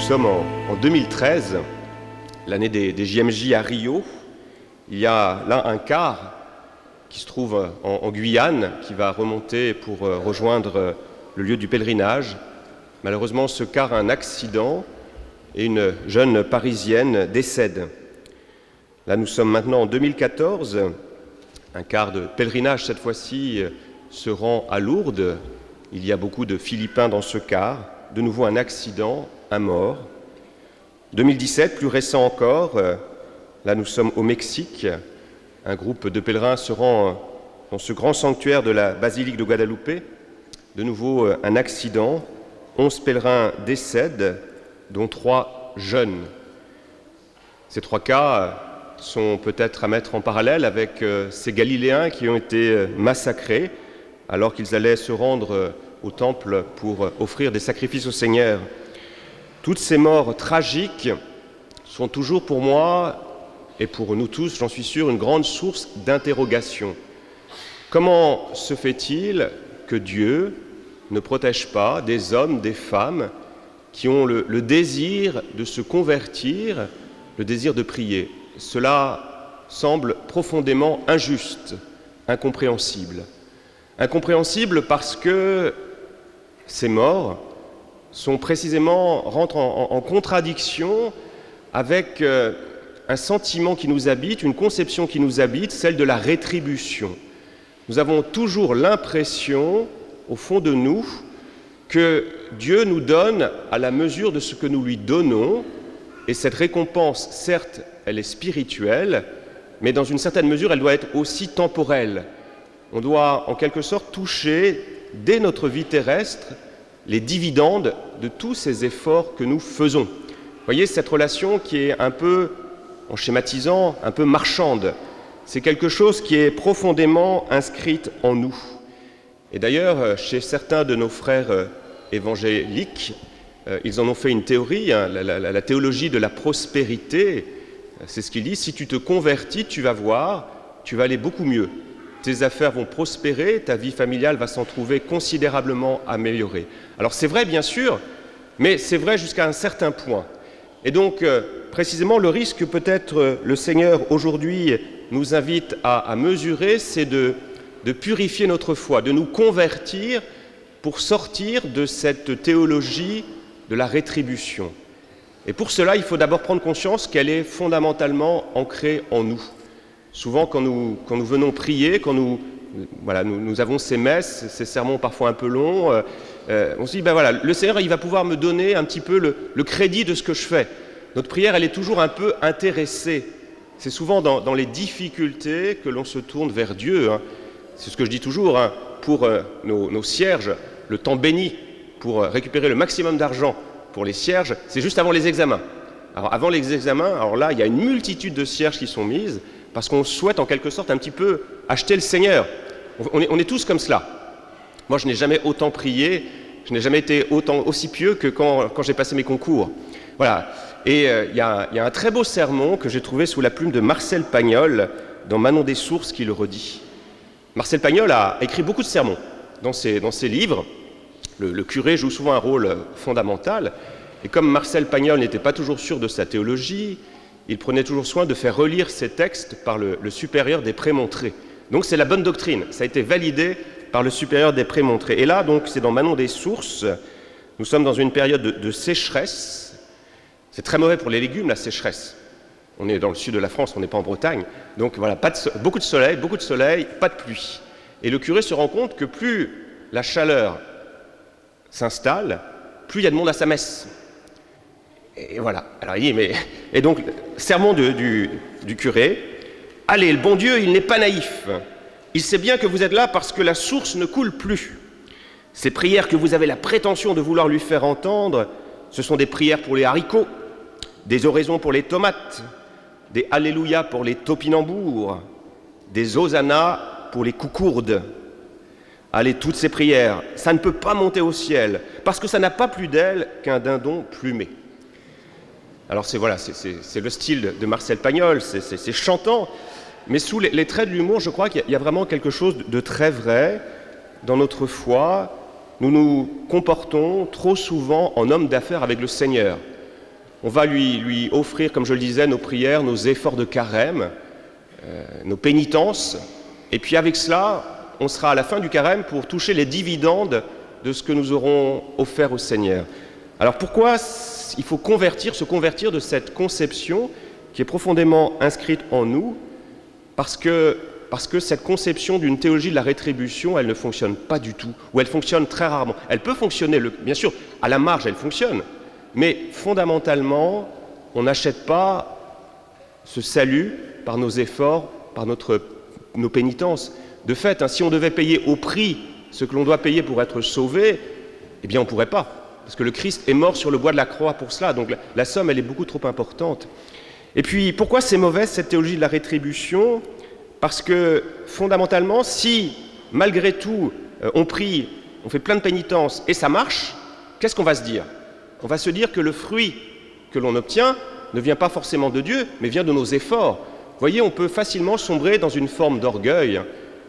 sommes en 2013, l'année des JMJ à Rio. Il y a là un car qui se trouve en Guyane, qui va remonter pour rejoindre le lieu du pèlerinage. Malheureusement, ce car a un accident et une jeune Parisienne décède. Là, nous sommes maintenant en 2014. Un car de pèlerinage, cette fois-ci, se rend à Lourdes. Il y a beaucoup de Philippins dans ce car. De nouveau un accident, un mort. 2017, plus récent encore, là nous sommes au Mexique. Un groupe de pèlerins se rend dans ce grand sanctuaire de la basilique de Guadalupe. De nouveau un accident. 11 pèlerins décèdent, dont 3 jeunes. Ces 3 cas sont peut-être à mettre en parallèle avec ces Galiléens qui ont été massacrés alors qu'ils allaient se rendre au temple pour offrir des sacrifices au Seigneur. Toutes ces morts tragiques sont toujours pour moi et pour nous tous, j'en suis sûr, une grande source d'interrogation. Comment se fait-il que Dieu ne protège pas des hommes, des femmes qui ont le désir de se convertir, le désir de prier? Cela semble profondément injuste, incompréhensible. Incompréhensible parce que ces morts rentrent en contradiction avec un sentiment qui nous habite, une conception qui nous habite, celle de la rétribution. Nous avons toujours l'impression, au fond de nous, que Dieu nous donne à la mesure de ce que nous lui donnons, et cette récompense, certes, elle est spirituelle, mais dans une certaine mesure, elle doit être aussi temporelle. On doit, en quelque sorte, toucher, dès notre vie terrestre, les dividendes de tous ces efforts que nous faisons. Vous voyez, cette relation qui est un peu, en schématisant, un peu marchande, c'est quelque chose qui est profondément inscrite en nous. Et d'ailleurs, chez certains de nos frères évangéliques, ils en ont fait une théorie, la théologie de la prospérité. C'est ce qu'il dit: si tu te convertis, tu vas voir, tu vas aller beaucoup mieux. Tes affaires vont prospérer, ta vie familiale va s'en trouver considérablement améliorée. Alors c'est vrai, bien sûr, mais c'est vrai jusqu'à un certain point. Et donc, précisément, le risque peut-être le Seigneur aujourd'hui nous invite à mesurer, c'est de purifier notre foi, de nous convertir pour sortir de cette théologie de la rétribution. Et pour cela, il faut d'abord prendre conscience qu'elle est fondamentalement ancrée en nous. Souvent, quand nous venons prier, quand nous avons ces messes, ces sermons parfois un peu longs, on se dit, le Seigneur, il va pouvoir me donner un petit peu le crédit de ce que je fais. Notre prière, elle est toujours un peu intéressée. C'est souvent dans les difficultés que l'on se tourne vers Dieu. C'est ce que je dis toujours, pour nos cierges, le temps béni pour récupérer le maximum d'argent pour les cierges, c'est juste avant les examens. Alors avant les examens, alors là, il y a une multitude de cierges qui sont mises, parce qu'on souhaite en quelque sorte un petit peu acheter le Seigneur. On est tous comme cela. Moi, je n'ai jamais autant prié, je n'ai jamais été aussi pieux que quand j'ai passé mes concours. Voilà. Et il y a un très beau sermon que j'ai trouvé sous la plume de Marcel Pagnol, dans Manon des Sources, qui le redit. Marcel Pagnol a écrit beaucoup de sermons dans ses livres. Le curé joue souvent un rôle fondamental. Et comme Marcel Pagnol n'était pas toujours sûr de sa théologie, il prenait toujours soin de faire relire ses textes par le supérieur des prémontrés. Donc c'est la bonne doctrine, ça a été validé par le supérieur des prémontrés. Et là, donc, c'est dans Manon des Sources, nous sommes dans une période de sécheresse. C'est très mauvais pour les légumes, la sécheresse. On est dans le sud de la France, on n'est pas en Bretagne. Donc voilà, beaucoup de soleil, pas de pluie. Et le curé se rend compte que plus la chaleur s'installe, plus il y a de monde à sa messe. Et voilà. Alors il dit, et donc, sermon du curé: allez, le bon Dieu, il n'est pas naïf. Il sait bien que vous êtes là parce que la source ne coule plus. Ces prières que vous avez la prétention de vouloir lui faire entendre, ce sont des prières pour les haricots, des oraisons pour les tomates, des alléluia pour les topinambours, des hosanna pour les coucourdes. Allez, toutes ces prières, ça ne peut pas monter au ciel, parce que ça n'a pas plus d'aile qu'un dindon plumé. Alors c'est le style de Marcel Pagnol, c'est chantant, mais sous les traits de l'humour, je crois qu'il y a vraiment quelque chose de très vrai dans notre foi. Nous nous comportons trop souvent en hommes d'affaires avec le Seigneur. on va lui offrir, comme je le disais, nos prières, nos efforts de carême, nos pénitences, et puis avec cela, on sera à la fin du carême pour toucher les dividendes de ce que nous aurons offert au Seigneur. Alors pourquoi il faut se convertir de cette conception qui est profondément inscrite en nous, parce que cette conception d'une théologie de la rétribution, elle ne fonctionne pas du tout, ou elle fonctionne très rarement. Elle peut fonctionner, bien sûr, à la marge, elle fonctionne, mais fondamentalement, on n'achète pas ce salut par nos efforts, par nos pénitences. De fait, si on devait payer au prix ce que l'on doit payer pour être sauvé, eh bien on ne pourrait pas, parce que le Christ est mort sur le bois de la croix pour cela, donc la somme, elle est beaucoup trop importante. Et puis, pourquoi c'est mauvais, cette théologie de la rétribution ? Parce que, fondamentalement, si, malgré tout, on prie, on fait plein de pénitences et ça marche, qu'est-ce qu'on va se dire ? On va se dire que le fruit que l'on obtient ne vient pas forcément de Dieu, mais vient de nos efforts. Vous voyez, on peut facilement sombrer dans une forme d'orgueil,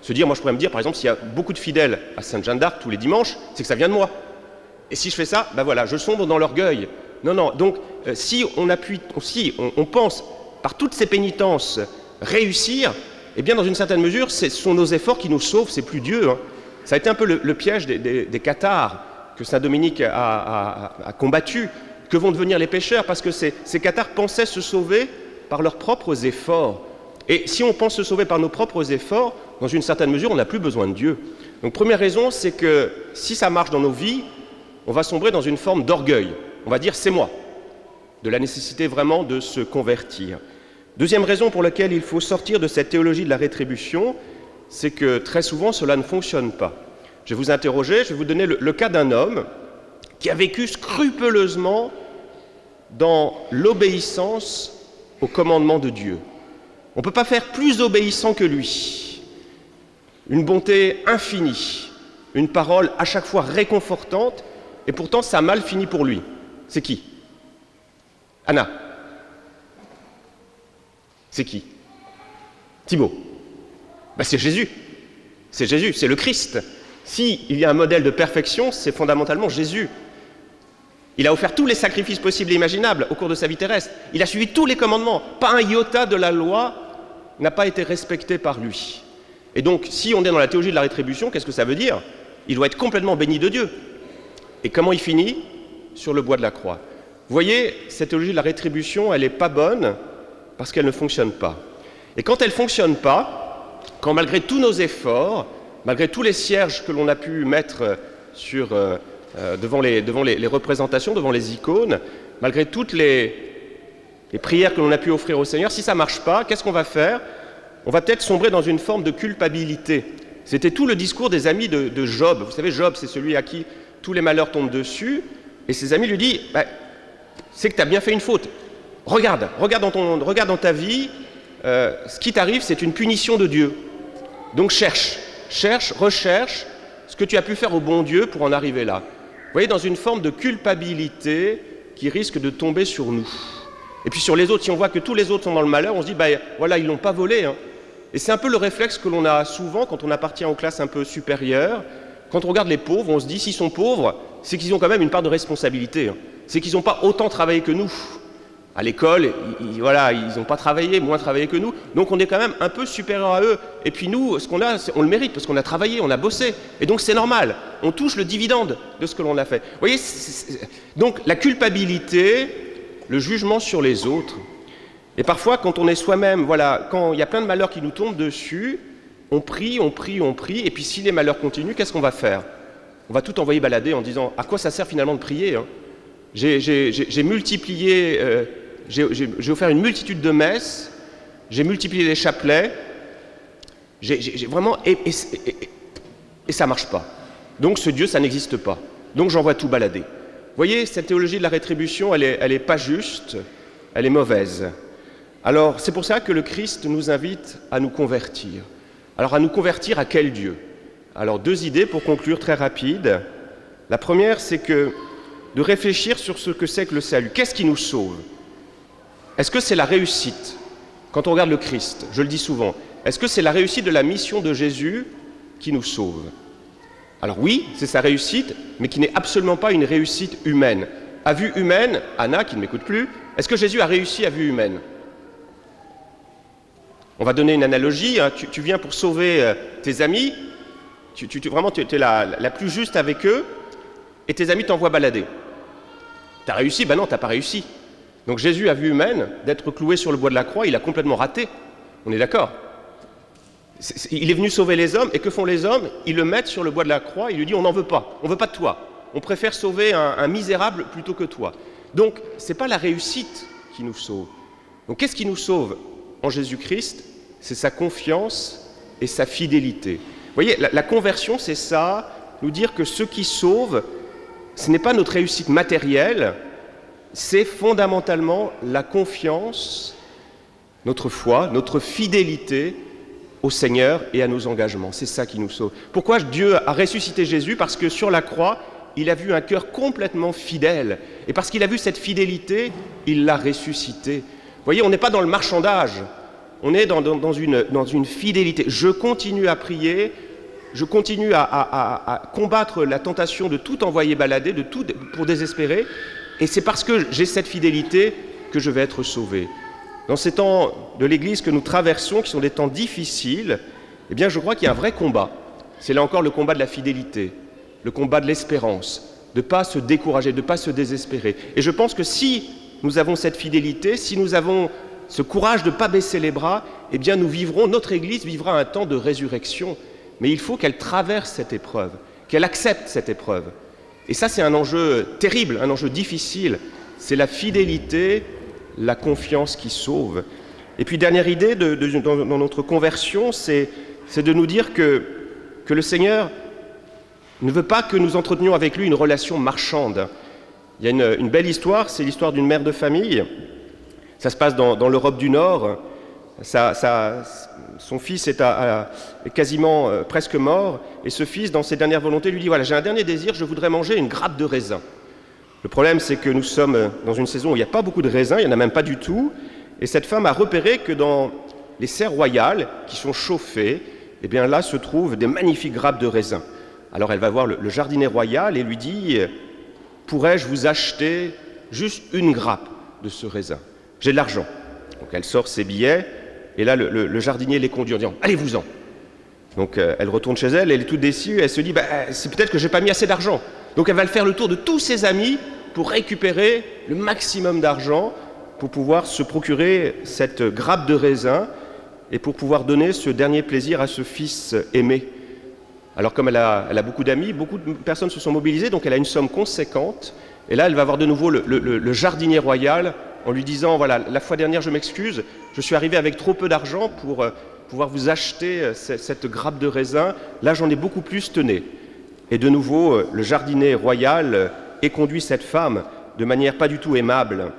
se dire, moi je pourrais me dire, par exemple, s'il y a beaucoup de fidèles à Sainte-Jeanne d'Arc tous les dimanches, c'est que ça vient de moi. Et si je fais ça, ben voilà, je sombre dans l'orgueil. Non, donc si on pense par toutes ces pénitences réussir, eh bien dans une certaine mesure, ce sont nos efforts qui nous sauvent, c'est plus Dieu. Ça a été un peu le piège des cathares que saint Dominique a combattu, que vont devenir les pécheurs, parce que ces cathares pensaient se sauver par leurs propres efforts. Et si on pense se sauver par nos propres efforts, dans une certaine mesure, on n'a plus besoin de Dieu. Donc première raison, c'est que si ça marche dans nos vies, on va sombrer dans une forme d'orgueil. On va dire « c'est moi », de la nécessité vraiment de se convertir. Deuxième raison pour laquelle il faut sortir de cette théologie de la rétribution, c'est que très souvent cela ne fonctionne pas. Je vais vous interroger, je vais vous donner le cas d'un homme qui a vécu scrupuleusement dans l'obéissance au commandement de Dieu. On ne peut pas faire plus obéissant que lui. Une bonté infinie, une parole à chaque fois réconfortante, et pourtant ça a mal fini pour lui. C'est qui ? Anna. C'est qui ? Thibaut. C'est Jésus. C'est Jésus, c'est le Christ. S'il y a un modèle de perfection, c'est fondamentalement Jésus. Il a offert tous les sacrifices possibles et imaginables au cours de sa vie terrestre. Il a suivi tous les commandements. Pas un iota de la loi n'a pas été respecté par lui. Et donc, si on est dans la théologie de la rétribution, qu'est-ce que ça veut dire ? Il doit être complètement béni de Dieu. Et comment il finit ? Sur le bois de la croix. Vous voyez, cette théologie de la rétribution, elle n'est pas bonne parce qu'elle ne fonctionne pas. Et quand elle ne fonctionne pas, quand malgré tous nos efforts, malgré tous les cierges que l'on a pu mettre devant les représentations, devant les icônes, malgré toutes les prières que l'on a pu offrir au Seigneur, si ça ne marche pas, qu'est-ce qu'on va faire ? On va peut-être sombrer dans une forme de culpabilité. C'était tout le discours des amis de Job. Vous savez, Job, c'est celui à qui tous les malheurs tombent dessus, et ses amis lui disent c'est que tu as bien fait une faute. Regarde dans ta vie, ce qui t'arrive, c'est une punition de Dieu. Donc recherche ce que tu as pu faire au bon Dieu pour en arriver là. Vous voyez, dans une forme de culpabilité qui risque de tomber sur nous. Et puis sur les autres, si on voit que tous les autres sont dans le malheur, on se dit, voilà, ils l'ont pas volé. Et c'est un peu le réflexe que l'on a souvent quand on appartient aux classes un peu supérieures. Quand on regarde les pauvres, on se dit, s'ils sont pauvres, c'est qu'ils ont quand même une part de responsabilité. C'est qu'ils n'ont pas autant travaillé que nous. À l'école, ils n'ont pas travaillé, moins travaillé que nous. Donc on est quand même un peu supérieur à eux. Et puis nous, ce qu'on a, on le mérite parce qu'on a travaillé, on a bossé. Et donc c'est normal. On touche le dividende de ce que l'on a fait. Vous voyez, donc la culpabilité, le jugement sur les autres. Et parfois, quand on est soi-même, quand il y a plein de malheurs qui nous tombent dessus, on prie, et puis si les malheurs continuent, qu'est-ce qu'on va faire ? On va tout envoyer balader en disant « À quoi ça sert finalement de prier ?» J'ai multiplié, j'ai offert une multitude de messes, j'ai multiplié les chapelets, j'ai vraiment... Et ça ne marche pas. Donc ce Dieu, ça n'existe pas. Donc j'envoie tout balader. Vous voyez, cette théologie de la rétribution, elle est pas juste, elle est mauvaise. Alors c'est pour ça que le Christ nous invite à nous convertir. Alors à nous convertir à quel Dieu ? Alors 2 idées pour conclure très rapide. La première, c'est de réfléchir sur ce que c'est que le salut. Qu'est-ce qui nous sauve ? Est-ce que c'est la réussite ? Quand on regarde le Christ, je le dis souvent, est-ce que c'est la réussite de la mission de Jésus qui nous sauve ? Alors oui, c'est sa réussite, mais qui n'est absolument pas une réussite humaine. À vue humaine, Anna, qui ne m'écoute plus, est-ce que Jésus a réussi à vue humaine? On va donner une analogie, hein. Tu viens pour sauver tes amis, vraiment tu es la plus juste avec eux, et tes amis t'envoient balader. T'as réussi? Ben non, t'as pas réussi. Donc Jésus, à vue humaine, d'être cloué sur le bois de la croix, il a complètement raté. On est d'accord? Il est venu sauver les hommes, et que font les hommes? Ils le mettent sur le bois de la croix, il lui dit on n'en veut pas, on veut pas de toi. On préfère sauver un misérable plutôt que toi. Donc, ce n'est pas la réussite qui nous sauve. Donc, qu'est-ce qui nous sauve en Jésus-Christ? C'est sa confiance et sa fidélité. Vous voyez, la conversion, c'est ça, nous dire que ce qui sauve, ce n'est pas notre réussite matérielle, c'est fondamentalement la confiance, notre foi, notre fidélité au Seigneur et à nos engagements. C'est ça qui nous sauve. Pourquoi Dieu a ressuscité Jésus? Parce que sur la croix, il a vu un cœur complètement fidèle. Et parce qu'il a vu cette fidélité, il l'a ressuscité. Vous voyez, on n'est pas dans le marchandage, on est dans une fidélité. Je continue à prier, je continue à combattre la tentation de tout envoyer balader, de tout pour désespérer. Et c'est parce que j'ai cette fidélité que je vais être sauvé. Dans ces temps de l'Église que nous traversons, qui sont des temps difficiles, eh bien, je crois qu'il y a un vrai combat. C'est là encore le combat de la fidélité, le combat de l'espérance, de ne pas se décourager, de ne pas se désespérer. Et je pense que si nous avons cette fidélité, si nous avons ce courage de ne pas baisser les bras, eh bien nous vivrons, notre Église vivra un temps de résurrection. Mais il faut qu'elle traverse cette épreuve, qu'elle accepte cette épreuve. Et ça, c'est un enjeu terrible, un enjeu difficile. C'est la fidélité, la confiance qui sauve. Et puis, dernière idée dans notre conversion, c'est de nous dire que le Seigneur ne veut pas que nous entretenions avec lui une relation marchande. Il y a une belle histoire, c'est l'histoire d'une mère de famille. Ça se passe dans l'Europe du Nord. Son fils est quasiment presque mort, et ce fils, dans ses dernières volontés, lui dit « Voilà, j'ai un dernier désir, je voudrais manger une grappe de raisin. » Le problème, c'est que nous sommes dans une saison où il n'y a pas beaucoup de raisins, il n'y en a même pas du tout, et cette femme a repéré que dans les serres royales, qui sont chauffées, eh bien là se trouvent des magnifiques grappes de raisins. Alors elle va voir le jardinier royal et lui dit « Pourrais-je vous acheter juste une grappe de ce raisin? J'ai de l'argent. » Donc elle sort ses billets, et là le jardinier les conduit en disant « Allez-vous-en !» Donc elle retourne chez elle, elle est toute déçue, elle se dit « C'est peut-être que je n'ai pas mis assez d'argent. » Donc elle va faire le tour de tous ses amis pour récupérer le maximum d'argent, pour pouvoir se procurer cette grappe de raisin, et pour pouvoir donner ce dernier plaisir à ce fils aimé. Alors comme elle a beaucoup d'amis, beaucoup de personnes se sont mobilisées, donc elle a une somme conséquente, et là elle va voir de nouveau le jardinier royal en lui disant « Voilà, la fois dernière je m'excuse, je suis arrivé avec trop peu d'argent pour pouvoir vous acheter cette grappe de raisin, là j'en ai beaucoup plus, tenez. » Et de nouveau, le jardinier royal éconduit cette femme de manière pas du tout aimable.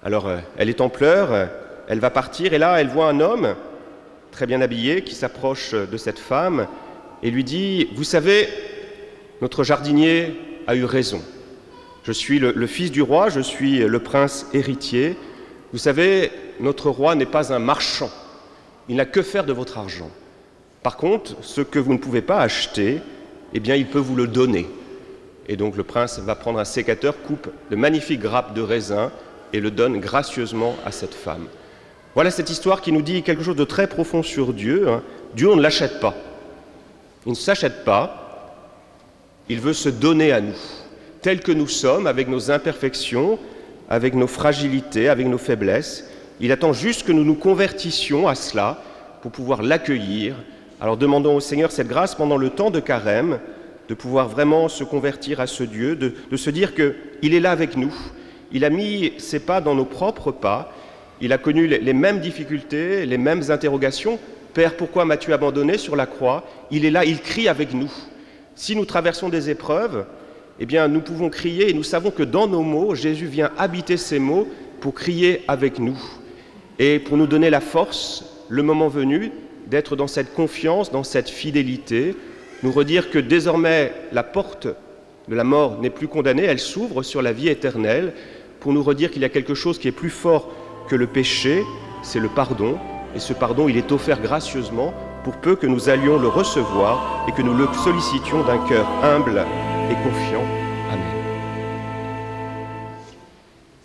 Alors elle est en pleurs, elle va partir, et là elle voit un homme très bien habillé qui s'approche de cette femme et lui dit « Vous savez, notre jardinier a eu raison. Je suis le fils du roi, je suis le prince héritier. Vous savez, notre roi n'est pas un marchand. Il n'a que faire de votre argent. Par contre, ce que vous ne pouvez pas acheter, eh bien, il peut vous le donner. » Et donc le prince va prendre un sécateur, coupe de magnifiques grappes de raisin et le donne gracieusement à cette femme. Voilà cette histoire qui nous dit quelque chose de très profond sur Dieu. Dieu, on ne l'achète pas. Il ne s'achète pas. Il veut se donner à nous, tels que nous sommes, avec nos imperfections, avec nos fragilités, avec nos faiblesses. Il attend juste que nous nous convertissions à cela pour pouvoir l'accueillir. Alors demandons au Seigneur cette grâce pendant le temps de carême, de pouvoir vraiment se convertir à ce Dieu, de se dire qu'il est là avec nous. Il a mis ses pas dans nos propres pas. Il a connu les mêmes difficultés, les mêmes interrogations. « Père, pourquoi m'as-tu abandonné sur la croix ?» Il est là, il crie avec nous. Si nous traversons des épreuves, eh bien, nous pouvons crier et nous savons que dans nos mots, Jésus vient habiter ces mots pour crier avec nous et pour nous donner la force, le moment venu, d'être dans cette confiance, dans cette fidélité, nous redire que désormais la porte de la mort n'est plus condamnée, elle s'ouvre sur la vie éternelle, pour nous redire qu'il y a quelque chose qui est plus fort que le péché, c'est le pardon, et ce pardon, il est offert gracieusement pour peu que nous allions le recevoir et que nous le sollicitions d'un cœur humble et confiant. Amen.